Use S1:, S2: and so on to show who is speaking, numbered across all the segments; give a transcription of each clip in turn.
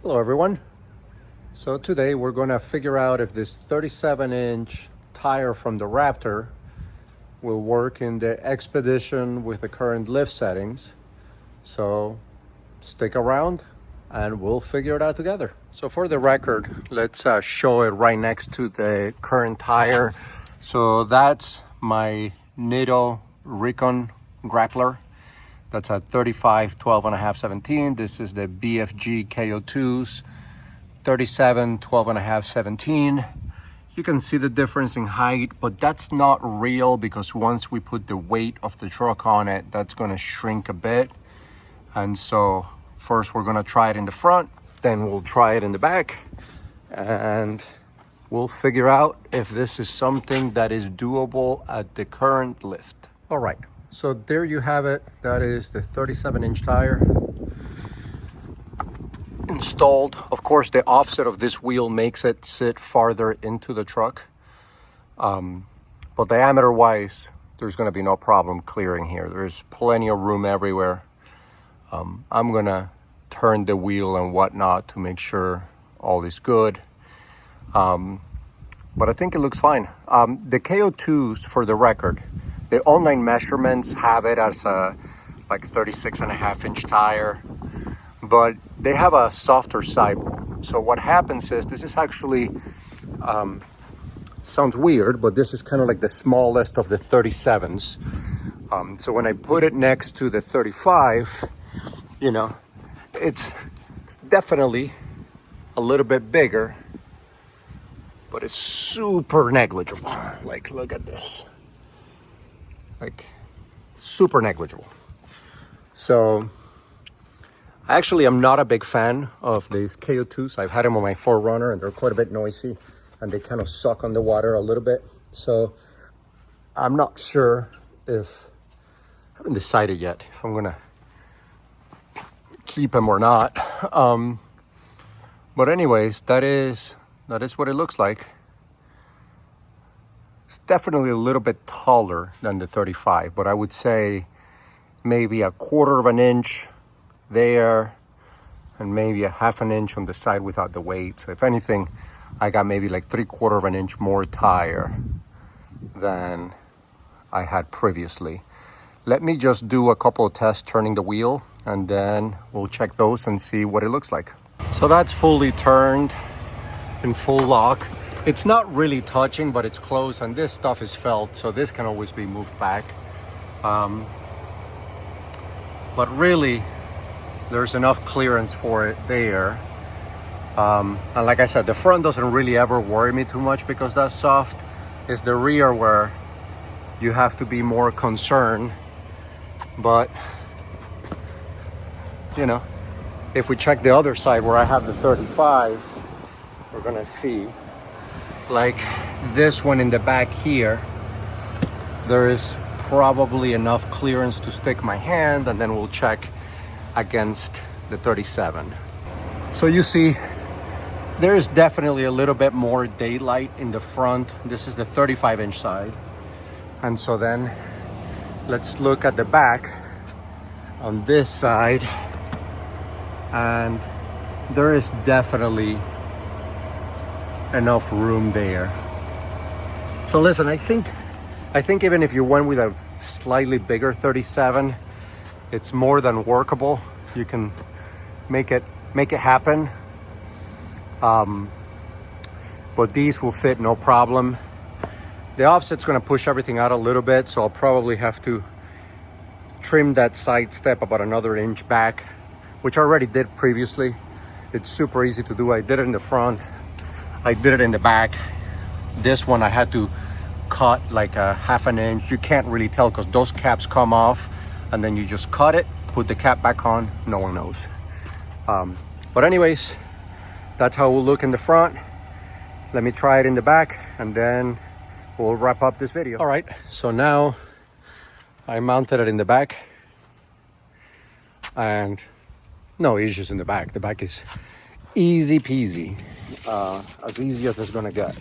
S1: Hello everyone. So today we're going to figure out if this 37-inch tire from the Raptor will work in the Expedition with the current lift settings. So stick around and we'll figure it out together. So for the record, let's show it right next to the current tire. So that's my NATO Recon Grappler. That's a 35, 12.5, 17. This is the BFG K02s, 37, 12.5, 17. You can see the difference in height, but that's not real because once we put the weight of the truck on it, that's gonna shrink a bit. And so first we're gonna try it in the front, then we'll try it in the back, and we'll figure out if this is something that is doable at the current lift. All right. So there you have it. That is the 37-inch tire installed. Of course, the offset of this wheel makes it sit farther into the truck. But diameter-wise, there's going to be no problem clearing here. There's plenty of room everywhere. I'm going to turn the wheel and whatnot to make sure all is good. But I think it looks fine. The K02s, for the record, the online measurements have it as a like 36.5-inch tire, but they have a softer sidewall. So what happens is this is actually, sounds weird, but this is kind of like the smallest of the 37s. So when I put it next to the 35, you know, it's definitely a little bit bigger, but it's super negligible. Like, look at this. Like, super negligible. So actually, I'm not a big fan of these K02s. I've had them on my 4Runner and they're quite a bit noisy and they kind of suck on the water a little bit. So I'm not sure if, I haven't decided yet if I'm gonna keep them or not. But anyways, that is what it looks like. It's definitely a little bit taller than the 35, but I would say maybe 1/4 of an inch there and maybe 1/2 an inch on the side without the weight. So if anything, I got maybe like 3/4 of an inch more tire than I had previously. Let me just do a couple of tests turning the wheel and then we'll check those and see what it looks like. So that's fully turned in full lock. It's not really touching, but it's close, and this stuff is felt, so this can always be moved back. But really, there's enough clearance for it there. And like I said, the front doesn't really ever worry me too much because that's soft. It's the rear where you have to be more concerned. But, you know, if we check the other side where I have the 35, we're gonna see, like this one in the back here, there is probably enough clearance to stick my hand, and then we'll check against the 37. So you see, there is definitely a little bit more daylight in the front. This is the 35-inch side. And so then let's look at the back on this side, and there is definitely enough room there. So listen, I think even if you went with a slightly bigger 37, it's more than workable. You can make it happen. But these will fit no problem. The offset's gonna push everything out a little bit, so I'll probably have to trim that side step about another inch back, which I already did previously. It's super easy to do. I did it in the front, I did it in the back. This one I had to cut like 1/2 an inch. You can't really tell because those caps come off, and then you just cut it, put the cap back on, no one knows. But anyways, that's how we'll look in the front. Let me try it in the back and then we'll wrap up this video. All right, so now I mounted it in the back and no issues in the back. The back is easy peasy, as easy as it's gonna get.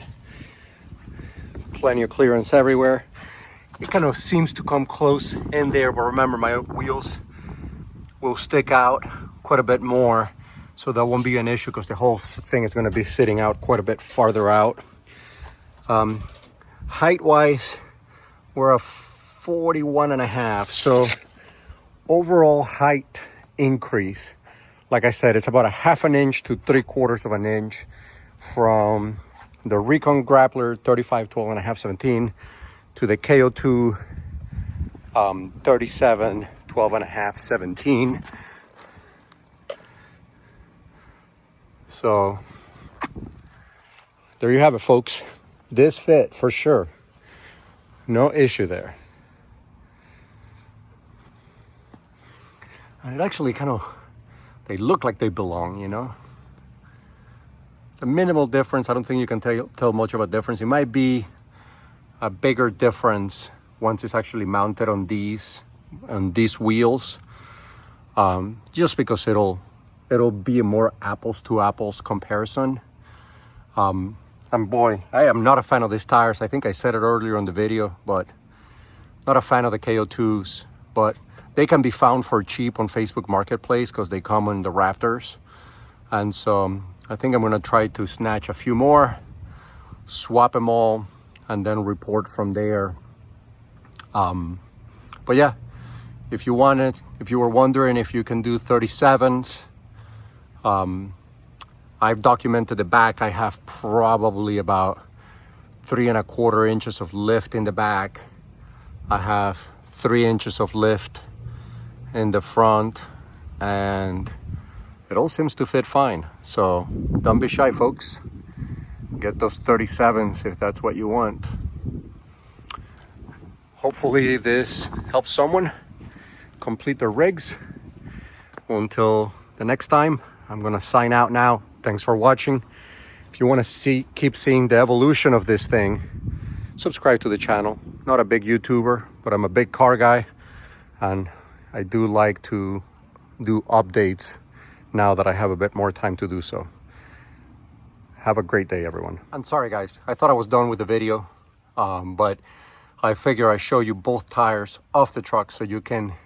S1: Plenty of clearance everywhere. It kind of seems to come close in there, but remember my wheels will stick out quite a bit more so that won't be an issue because the whole thing is going to be sitting out quite a bit farther out. Height wise, we're a 41.5, so overall height increase, like I said, it's about a 1/2 inch to 3/4 of an inch from the Recon Grappler 35x12.5/17 to the K02 37x12.5/17. So there you have it, folks. This fit for sure. No issue there. And it actually they look like they belong, you know. It's a minimal difference. I don't think you can tell much of a difference. It might be a bigger difference once it's actually mounted on these wheels, just because it'll be a more apples to apples comparison. And boy, I am not a fan of these tires. I think I said it earlier in the video, but not a fan of the K02s, but they can be found for cheap on Facebook Marketplace because they come in the Raptors. And so I think I'm gonna try to snatch a few more, swap them all, and then report from there. But yeah, if you were wondering if you can do 37s, I've documented the back. I have probably about 3¼ inches of lift in the back. I have 3 inches of lift in the front, and it all seems to fit fine. So don't be shy, folks. Get those 37s if that's what you want. Hopefully this helps someone complete their rigs. Until the next time, I'm gonna sign out now. Thanks for watching. If you want to keep seeing the evolution of this thing, subscribe to the channel. Not a big YouTuber, but I'm a big car guy, and I do like to do updates now that I have a bit more time to do so. Have a great day, everyone. I'm sorry, guys. I thought I was done with the video, but I figure I show you both tires off the truck so you can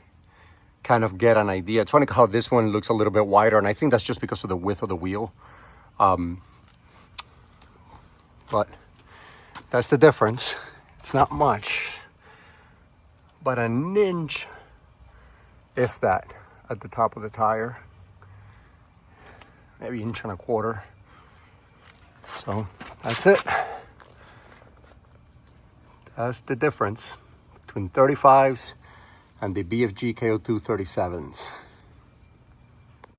S1: kind of get an idea. It's funny how this one looks a little bit wider, and I think that's just because of the width of the wheel. But that's the difference. It's not much, but an inch, if that, at the top of the tire. Maybe 1.25 inches. So that's it. That's the difference between 35s and the BFG K02 37s.